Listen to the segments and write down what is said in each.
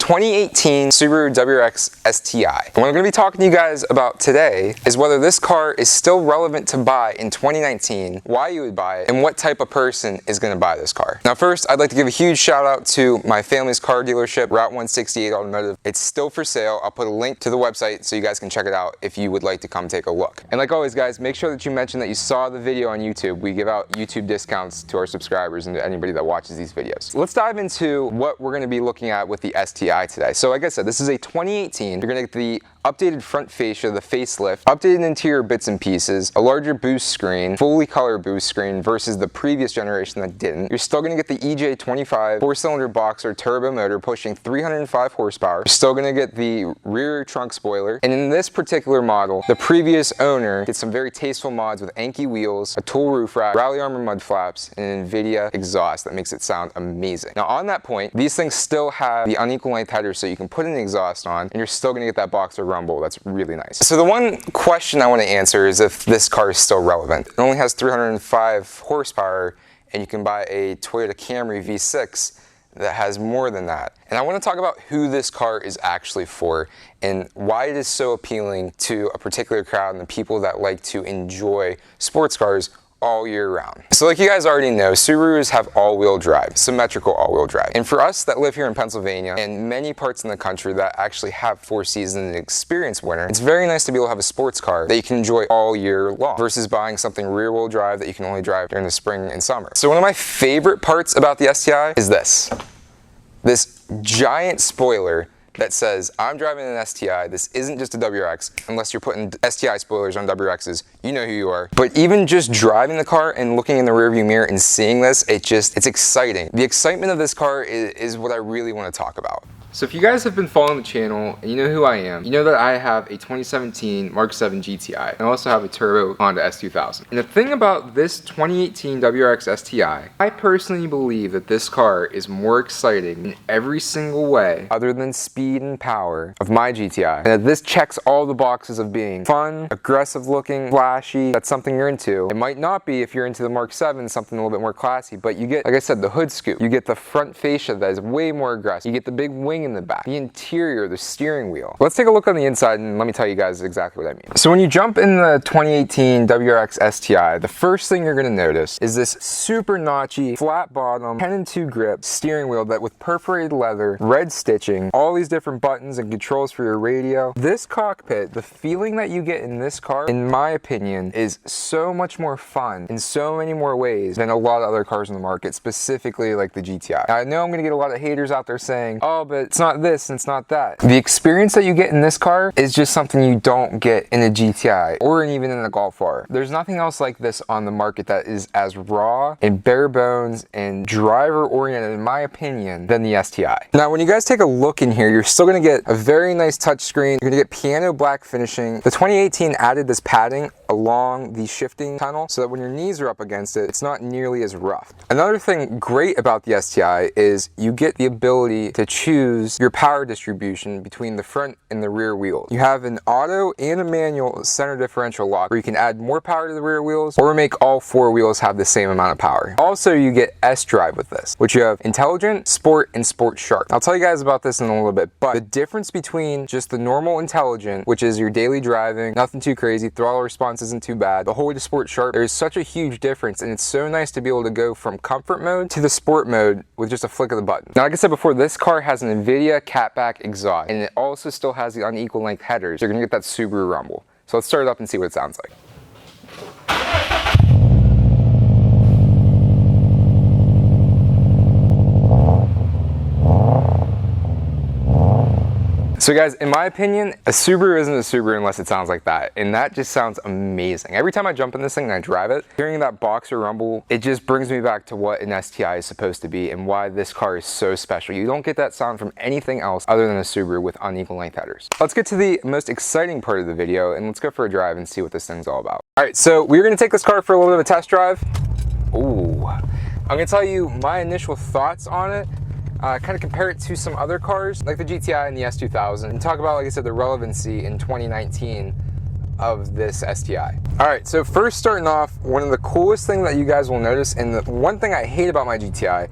2018 Subaru WRX STI. And what I'm going to be talking to you guys about today is whether this car is still relevant to buy in 2019, why you would buy it, and what type of person is going to buy this car. Now first, I'd like to give a huge shout out to my family's car dealership, Route 168 Automotive. It's still for sale. I'll put a link to the website so you guys can check it out if you would like to come take a look. And like always guys, make sure that you mention that you saw the video on YouTube. We give out YouTube discounts to our subscribers and to anybody that watches these videos. Let's dive into what we're going to be looking at with the STI today. So like I said, this is a 2018. You're going to get the updated front fascia, the facelift, updated interior bits and pieces, a larger boost screen, fully color boost screen versus the previous generation that didn't. You're still going to get the EJ25 4-cylinder boxer turbo motor pushing 305 horsepower. You're still going to get the rear trunk spoiler. And in this particular model, the previous owner did some very tasteful mods with enkei wheels, a tool roof rack, rally armor mud flaps, and an invidia exhaust that makes it sound amazing. Now on that point, these things still have the unequal length header so you can put an exhaust on and you're still going to get that boxer rumble. That's really nice. So the one question I want to answer is if this car is still relevant. It only has 305 horsepower and you can buy a Toyota Camry V6 that has more than that. And I want to talk about who this car is actually for and why it is so appealing to a particular crowd and the people that like to enjoy sports cars all year round. So like you guys already know, Subarus have all-wheel drive, symmetrical all-wheel drive. And for us that live here in Pennsylvania and many parts in the country that actually have 4 seasons and experience winter, it's very nice to be able to have a sports car that you can enjoy all year long versus buying something rear-wheel drive that you can only drive during the spring and summer. So one of my favorite parts about the STI is this giant spoiler that says, I'm driving an STI, this isn't just a WRX, unless you're putting STI spoilers on WRXs, you know who you are. But even just driving the car and looking in the rearview mirror and seeing this, it's exciting. The excitement of this car is what I really want to talk about. So if you guys have been following the channel and you know who I am, you know that I have a 2017 Mark 7 GTI. And I also have a turbo Honda S2000. And the thing about this 2018 WRX STI, I personally believe that this car is more exciting in every single way other than speed and power of my GTI. And that this checks all the boxes of being fun, aggressive looking, flashy. That's something you're into. It might not be if you're into the Mark 7, something a little bit more classy, but you get, like I said, the hood scoop. You get the front fascia that is way more aggressive. You get the big wing in the back, the interior, the steering wheel. Let's take a look on the inside and let me tell you guys exactly what I mean. So when you jump in the 2018 WRX STI, the first thing you're going to notice is this super notchy, flat bottom, 10-2 grip steering wheel that with perforated leather, red stitching, all these different buttons and controls for your radio. This cockpit, the feeling that you get in this car, in my opinion, is so much more fun in so many more ways than a lot of other cars in the market, specifically like the GTI. Now, I know I'm going to get a lot of haters out there saying, oh, but it's not this and it's not that. The experience that you get in this car is just something you don't get in a GTI or even in a Golf R. There's nothing else like this on the market that is as raw and bare bones and driver oriented, in my opinion, than the STI. Now, when you guys take a look in here, you're still going to get a very nice touchscreen. You're going to get piano black finishing. The 2018 added this padding along the shifting tunnel so that when your knees are up against it, it's not nearly as rough. Another thing great about the STI is you get the ability to choose your power distribution between the front and the rear wheels. You have an auto and a manual center differential lock where you can add more power to the rear wheels or make all 4 wheels have the same amount of power. Also, you get S-Drive with this, which you have intelligent, sport, and sport sharp. I'll tell you guys about this in a little bit, but the difference between just the normal intelligent, which is your daily driving, nothing too crazy, throttle response isn't too bad, the whole way to sport sharp, there's such a huge difference, and it's so nice to be able to go from comfort mode to the sport mode with just a flick of the button. Now, like I said before, this car has an invidia catback exhaust, and it also still has the unequal length headers. You're gonna get that Subaru rumble. So let's start it up and see what it sounds like. So guys, in my opinion, a Subaru isn't a Subaru unless it sounds like that, and that just sounds amazing. Every time I jump in this thing and I drive it, hearing that boxer rumble, it just brings me back to what an STI is supposed to be and why this car is so special. You don't get that sound from anything else other than a Subaru with unequal length headers. Let's get to the most exciting part of the video and let's go for a drive and see what this thing's all about. All right, so we're gonna take this car for a little bit of a test drive. Ooh, I'm gonna tell you my initial thoughts on it. Kind of compare it to some other cars like the GTI and the S2000 and talk about, like I said, the relevancy in 2019 of this STI. All right, so first starting off, one of the coolest things that you guys will notice, and the one thing I hate about my GTI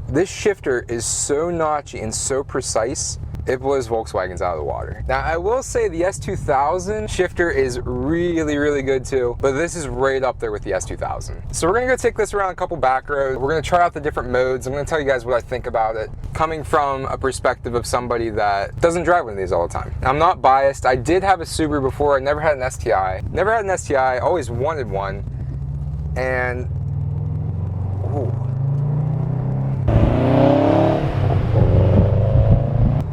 This shifter is so notchy and so precise, it blows Volkswagens out of the water. Now, I will say the S2000 shifter is really, really good too, but this is right up there with the S2000. So we're gonna go take this around a couple back roads. We're gonna try out the different modes. I'm gonna tell you guys what I think about it, coming from a perspective of somebody that doesn't drive one of these all the time. Now, I'm not biased. I did have a Subaru before. I never had an STI. Never had an STI, always wanted one. And, ooh.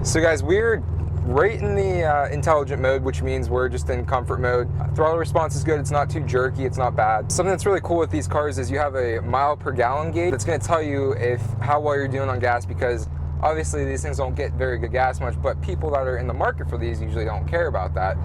So guys, we're right in the intelligent mode, which means we're just in comfort mode. Throttle response is good, it's not too jerky, it's not bad. Something that's really cool with these cars is you have a mile per gallon gauge that's gonna tell you how well you're doing on gas, because obviously these things don't get very good gas much, but people that are in the market for these usually don't care about that.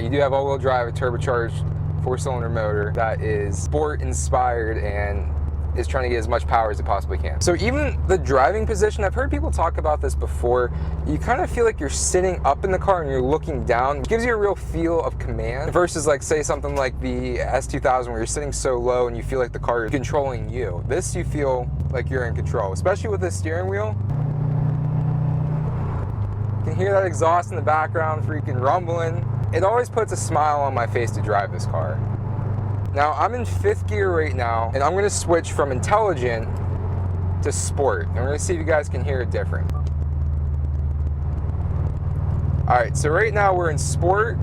You do have all-wheel drive, a turbocharged 4-cylinder motor that is sport inspired and is trying to get as much power as it possibly can. So even the driving position, I've heard people talk about this before, you kind of feel like you're sitting up in the car and you're looking down. It gives you a real feel of command versus like say something like the S2000 where you're sitting so low and you feel like the car is controlling you. This you feel like you're in control, especially with this steering wheel. You can hear that exhaust in the background freaking rumbling. It always puts a smile on my face to drive this car. Now, I'm in 5th gear right now, and I'm gonna switch from intelligent to sport. And we're gonna see if you guys can hear it different. All right, so right now we're in sport.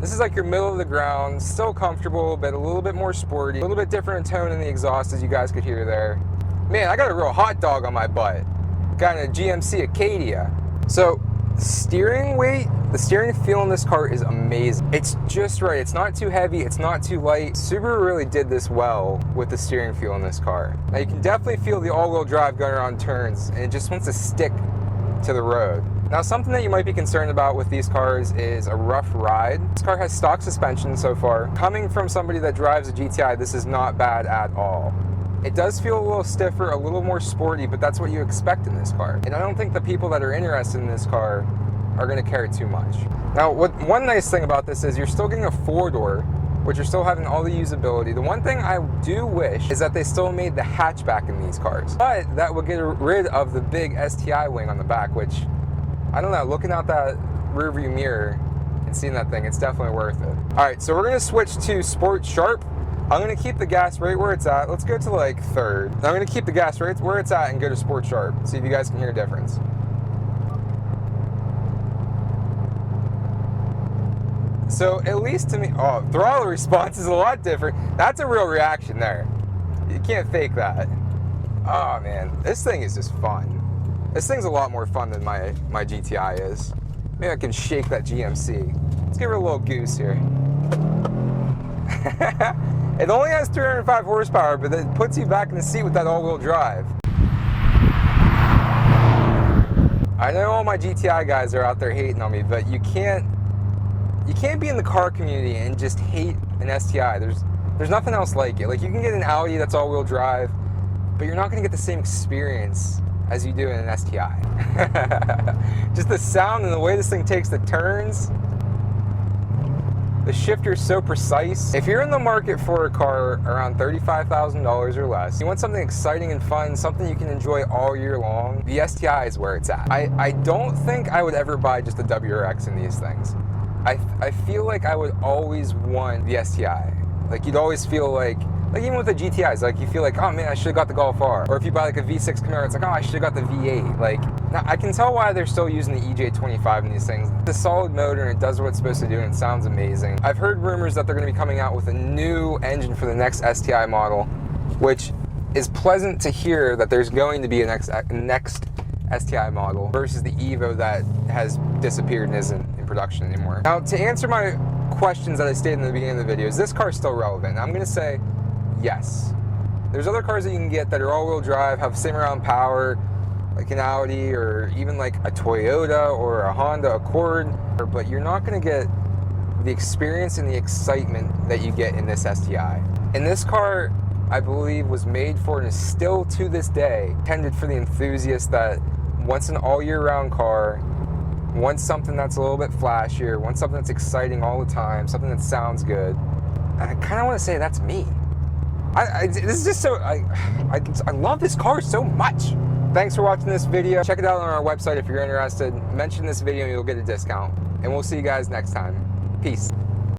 This is like your middle of the ground, still comfortable, but a little bit more sporty. A little bit different in tone in the exhaust, as you guys could hear there. Man, I got a real hot dog on my butt. Got a GMC Acadia. So, steering weight, the steering feel in this car is amazing. It's just right. It's not too heavy. It's not too light. Subaru really did this well with the steering feel in this car. Now you can definitely feel the all-wheel drive going around turns, and it just wants to stick to the road. Now something that you might be concerned about with these cars is a rough ride. This car has stock suspension so far. Coming from somebody that drives a GTI, this is not bad at all. It does feel a little stiffer, a little more sporty, but that's what you expect in this car. And I don't think the people that are interested in this car are gonna care too much. Now, one nice thing about this is you're still getting a 4-door, which you're still having all the usability. The one thing I do wish is that they still made the hatchback in these cars. But that would get rid of the big STI wing on the back, which, I don't know, looking out that rear view mirror and seeing that thing, it's definitely worth it. All right, so we're gonna switch to Sport Sharp. I'm gonna keep the gas right where it's at. Let's go to like 3rd. I'm gonna keep the gas right where it's at and go to Sport Sharp. See if you guys can hear a difference. So at least to me, oh, throttle response is a lot different. That's a real reaction there. You can't fake that. Oh man, this thing is just fun. This thing's a lot more fun than my GTI is. Maybe I can shake that GMC. Let's give her a little goose here. It only has 305 horsepower, but it puts you back in the seat with that all-wheel drive. I know all my GTI guys are out there hating on me, but you can't be in the car community and just hate an STI. There's nothing else like it. Like, you can get an Audi that's all-wheel drive, but you're not gonna get the same experience as you do in an STI. Just the sound and the way this thing takes the turns. The shifter is so precise. If you're in the market for a car around $35,000 or less, you want something exciting and fun, something you can enjoy all year long, the STI is where it's at. I don't think I would ever buy just a WRX in these things. I feel like I would always want the STI. Like, you'd always feel like even with the GTIs, like, you feel like, oh man, I should have got the Golf R. Or if you buy like a V6 Camaro, it's like, oh, I should have got the V8. Like, now I can tell why they're still using the EJ25 in these things. It's a solid motor and it does what it's supposed to do and it sounds amazing. I've heard rumors that they're gonna be coming out with a new engine for the next STI model, which is pleasant to hear that there's going to be a next STI model versus the Evo that has disappeared and isn't in production anymore. Now, to answer my questions that I stated in the beginning of the video, is this car still relevant? I'm gonna say yes. There's other cars that you can get that are all-wheel drive, have same amount of power, like an Audi or even like a Toyota or a Honda Accord, but you're not gonna get the experience and the excitement that you get in this STI. And this car, I believe, was made for and is still to this day intended for the enthusiast that wants an all year round car, wants something that's a little bit flashier, wants something that's exciting all the time, something that sounds good. And I kind of want to say that's me. This is just so, I love this car so much. thanks for watching this video. Check it out on our website if you're interested. Mention this video and you'll get a discount. And we'll see you guys next time. Peace.